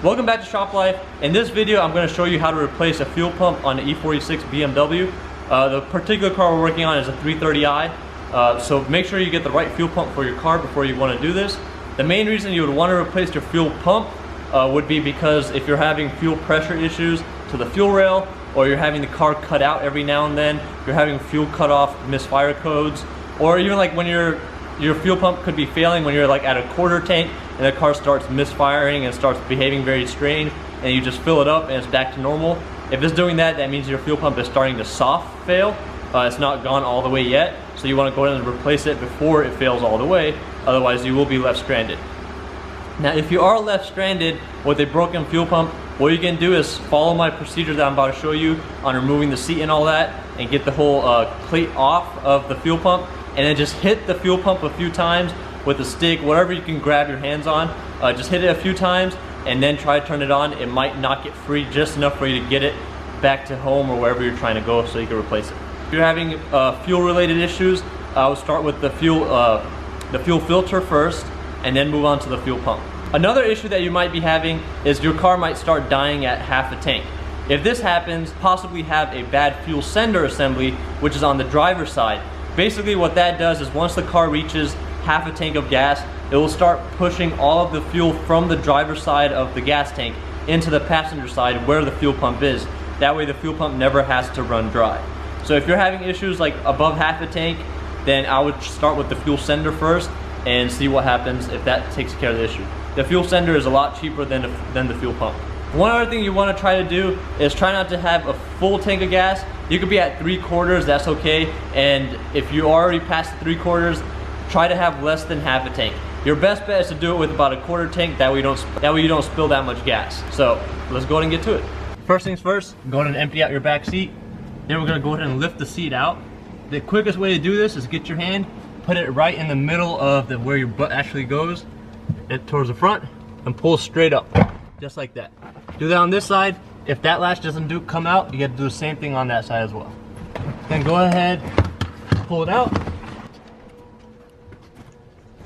Welcome back to Shop Life. In this video, I'm going to show you how to replace a fuel pump on the E46 BMW. The particular car we're working on is a 330i. So make sure you get the right fuel pump for your car before you want to do this. The main reason you would want to replace your fuel pump would be because if you're having fuel pressure issues to the fuel rail, or you're having the car cut out every now and then, you're having fuel cut off misfire codes, or even like when your fuel pump could be failing when you're like at a quarter tank and the car starts misfiring and starts behaving very strange, and you just fill it up and it's back to normal. If it's doing that, that means your fuel pump is starting to soft fail. It's not gone all the way yet, so you want to go ahead and replace it before it fails all the way, otherwise you will be left stranded. Now if you are left stranded with a broken fuel pump, what you can do is follow my procedure that I'm about to show you on removing the seat and all that, and get the whole plate off of the fuel pump, and then just hit the fuel pump a few times with a stick, whatever you can grab your hands on. Just hit it a few times and then try to turn it on. It might knock it free just enough for you to get it back to home or wherever you're trying to go so you can replace it. If you're having fuel related issues, I would start with the fuel filter first and then move on to the fuel pump. Another issue that you might be having is your car might start dying at half a tank. If this happens, possibly have a bad fuel sender assembly, which is on the driver's side. Basically what that does is once the car reaches half a tank of gas, it will start pushing all of the fuel from the driver's side of the gas tank into the passenger side where the fuel pump is. That way the fuel pump never has to run dry. So if you're having issues like above half a tank, then I would start with the fuel sender first and see what happens if that takes care of the issue. The fuel sender is a lot cheaper than the fuel pump. One other thing you want to try to do is try not to have a full tank of gas. You could be at 3/4, that's okay. And if you already past 3/4, try to have less than half a tank. Your best bet is to do it with about a quarter tank, that way you don't spill that much gas. So let's go ahead and get to it. First things first, go ahead and empty out your back seat. Then we're gonna go ahead and lift the seat out. The quickest way to do this is get your hand, put it right in the middle of where your butt actually goes, it towards the front, and pull straight up, just like that. Do that on this side. If that latch doesn't come out, you got to do the same thing on that side as well. Then go ahead, pull it out.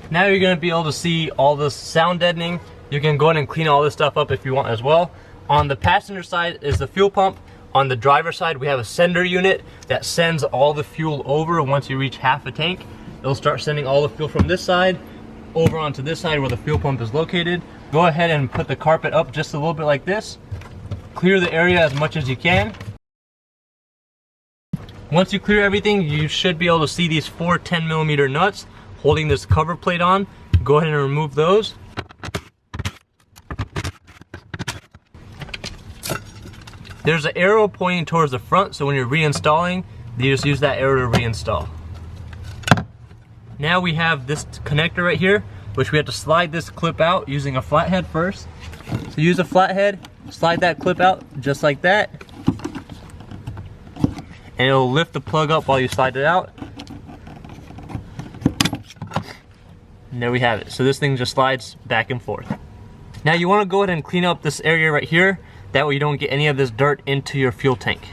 Now you're going to be able to see all the sound deadening. You can go ahead and clean all this stuff up if you want as well. On the passenger side is the fuel pump. On the driver's side, we have a sender unit that sends all the fuel over. Once you reach half a tank, it'll start sending all the fuel from this side over onto this side where the fuel pump is located. Go ahead and put the carpet up just a little bit like this. Clear the area as much as you can. Once you clear everything, you should be able to see these 4 10mm nuts holding this cover plate on. Go ahead and remove those. There's an arrow pointing towards the front, so when you're reinstalling, you just use that arrow to reinstall. Now we have this connector right here, which we have to slide this clip out using a flathead first. So use a flathead, slide that clip out just like that, and it'll lift the plug up while you slide it out. And there we have it. So this thing just slides back and forth. Now you want to go ahead and clean up this area right here, that way you don't get any of this dirt into your fuel tank.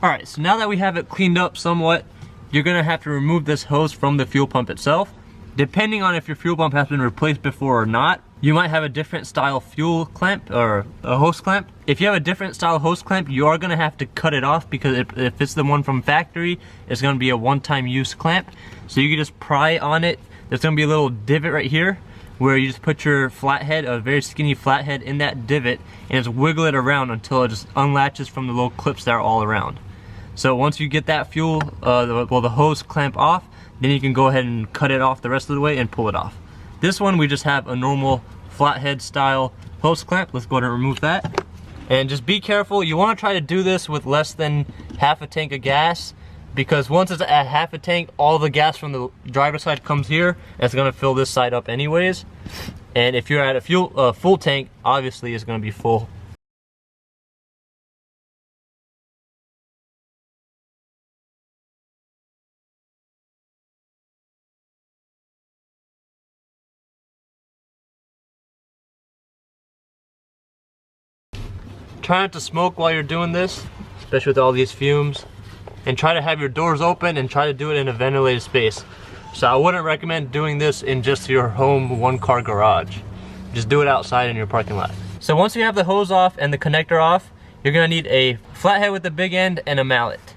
Alright, so now that we have it cleaned up somewhat, you're going to have to remove this hose from the fuel pump itself. Depending on if your fuel pump has been replaced before or not, you might have a different style fuel clamp or a hose clamp. If you have a different style hose clamp, you are going to have to cut it off, because if it's the one from factory, it's going to be a one-time use clamp. So you can just pry on it. There's going to be a little divot right here where you just put your flathead, a very skinny flathead, in that divot and just wiggle it around until it just unlatches from the little clips that are all around. So once you get that the hose clamp off, then you can go ahead and cut it off the rest of the way and pull it off. This one, we just have a normal flathead style hose clamp. Let's go ahead and remove that. And just be careful, you want to try to do this with less than half a tank of gas, because once it's at half a tank, all the gas from the driver's side comes here, and it's going to fill this side up anyways. And if you're at a full tank, obviously it's going to be full. Try not to smoke while you're doing this, especially with all these fumes. And try to have your doors open and try to do it in a ventilated space. So I wouldn't recommend doing this in just your home one-car garage. Just do it outside in your parking lot. So once you have the hose off and the connector off, you're gonna need a flathead with the big end and a mallet.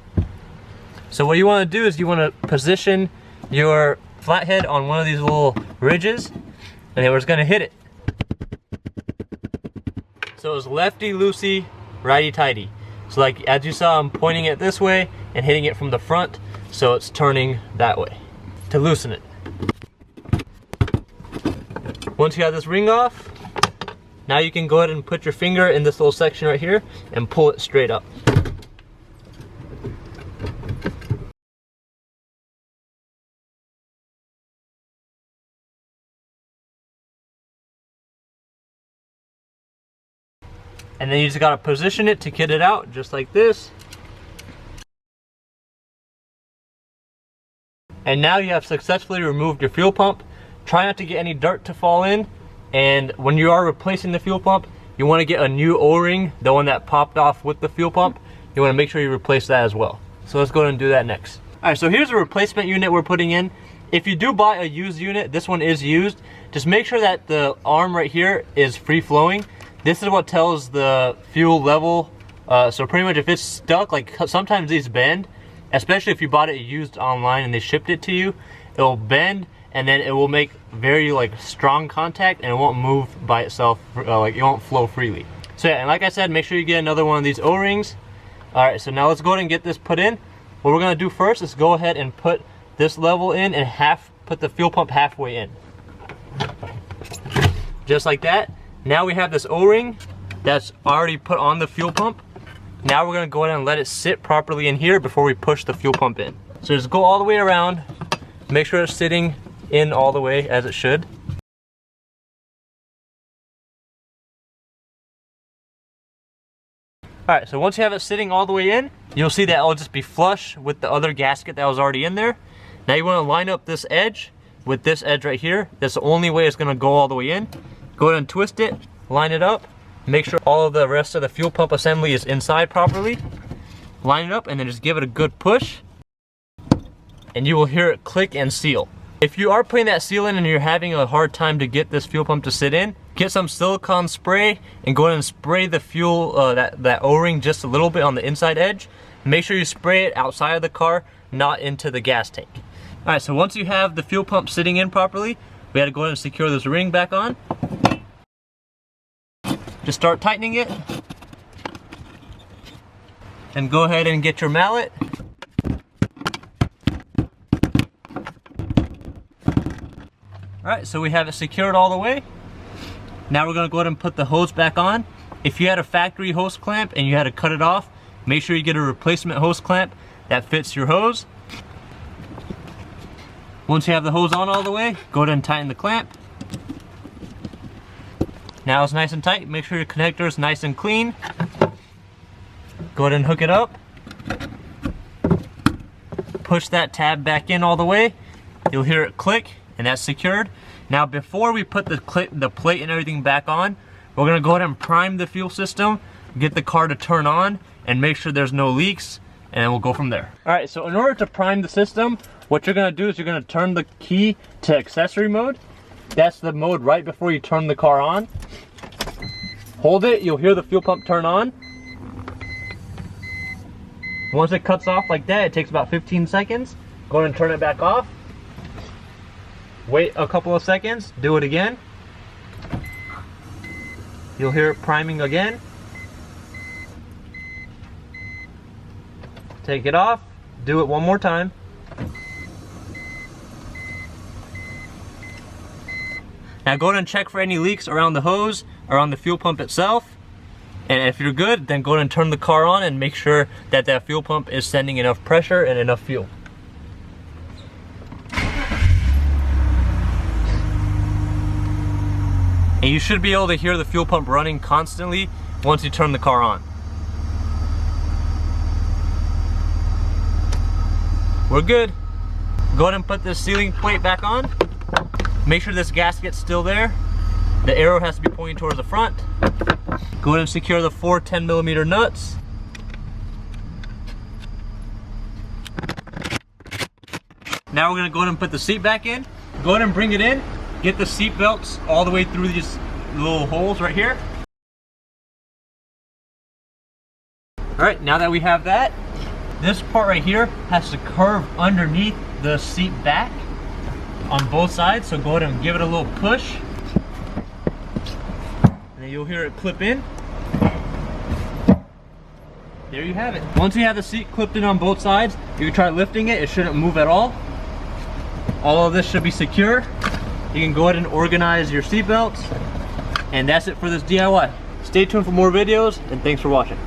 So what you wanna do is you wanna position your flathead on one of these little ridges, and then we're just gonna hit it. So it's lefty-loosey, righty-tighty. So like as you saw, I'm pointing it this way and hitting it from the front, so it's turning that way to loosen it. Once you have this ring off, now you can go ahead and put your finger in this little section right here and pull it straight up. And then you just gotta position it to get it out, just like this. And now you have successfully removed your fuel pump. Try not to get any dirt to fall in. And when you are replacing the fuel pump, you wanna get a new O-ring, the one that popped off with the fuel pump. You wanna make sure you replace that as well. So let's go ahead and do that next. All right, so here's a replacement unit we're putting in. If you do buy a used unit, this one is used, just make sure that the arm right here is free flowing. This is what tells the fuel level. So pretty much if it's stuck, like sometimes these bend, especially if you bought it used online and they shipped it to you, it'll bend and then it will make very like strong contact and it won't move by itself, like it won't flow freely. So yeah, and like I said, make sure you get another one of these O-rings. All right, so now let's go ahead and get this put in. What we're gonna do first is go ahead and put this level in and put the fuel pump halfway in. Just like that. Now we have this O-ring that's already put on the fuel pump. Now we're gonna go ahead and let it sit properly in here before we push the fuel pump in. So just go all the way around, make sure it's sitting in all the way as it should. All right, so once you have it sitting all the way in, you'll see that it'll just be flush with the other gasket that was already in there. Now you wanna line up this edge with this edge right here. That's the only way it's gonna go all the way in. Go ahead and twist it, line it up, make sure all of the rest of the fuel pump assembly is inside properly. Line it up and then just give it a good push and you will hear it click and seal. If you are putting that seal in and you're having a hard time to get this fuel pump to sit in, get some silicone spray and go ahead and spray the fuel, that O-ring just a little bit on the inside edge. Make sure you spray it outside of the car, not into the gas tank. All right, so once you have the fuel pump sitting in properly, we had to go ahead and secure this ring back on. Just start tightening it. And go ahead and get your mallet. All right, so we have it secured all the way. Now we're gonna go ahead and put the hose back on. If you had a factory hose clamp and you had to cut it off, make sure you get a replacement hose clamp that fits your hose. Once you have the hose on all the way, go ahead and tighten the clamp. Now it's nice and tight. Make sure your connector is nice and clean. Go ahead and hook it up. Push that tab back in all the way. You'll hear it click and that's secured. Now before we put the plate and everything back on, we're gonna go ahead and prime the fuel system, get the car to turn on and make sure there's no leaks, and then we'll go from there. All right, so in order to prime the system, what you're gonna do is you're gonna turn the key to accessory mode. That's the mode right before you turn the car on. Hold it, you'll hear the fuel pump turn on. Once it cuts off like that, it takes about 15 seconds. Go ahead and turn it back off. Wait a couple of seconds, do it again. You'll hear it priming again. Take it off, do it one more time. Now go ahead and check for any leaks around the hose, around the fuel pump itself. And if you're good, then go ahead and turn the car on and make sure that that fuel pump is sending enough pressure and enough fuel. And you should be able to hear the fuel pump running constantly once you turn the car on. We're good. Go ahead and put this sealing plate back on. Make sure this gasket's still there. The arrow has to be pointing towards the front. Go ahead and secure the 4 10mm nuts. Now we're gonna go ahead and put the seat back in. Go ahead and bring it in. Get the seat belts all the way through these little holes right here. All right, now that we have that, this part right here has to curve underneath the seat back on both sides. So go ahead and give it a little push. And then you'll hear it clip in. There you have it. Once you have the seat clipped in on both sides, you can try lifting it. It shouldn't move at all. All of this should be secure. You can go ahead and organize your seat belts. And that's it for this DIY. Stay tuned for more videos, and thanks for watching.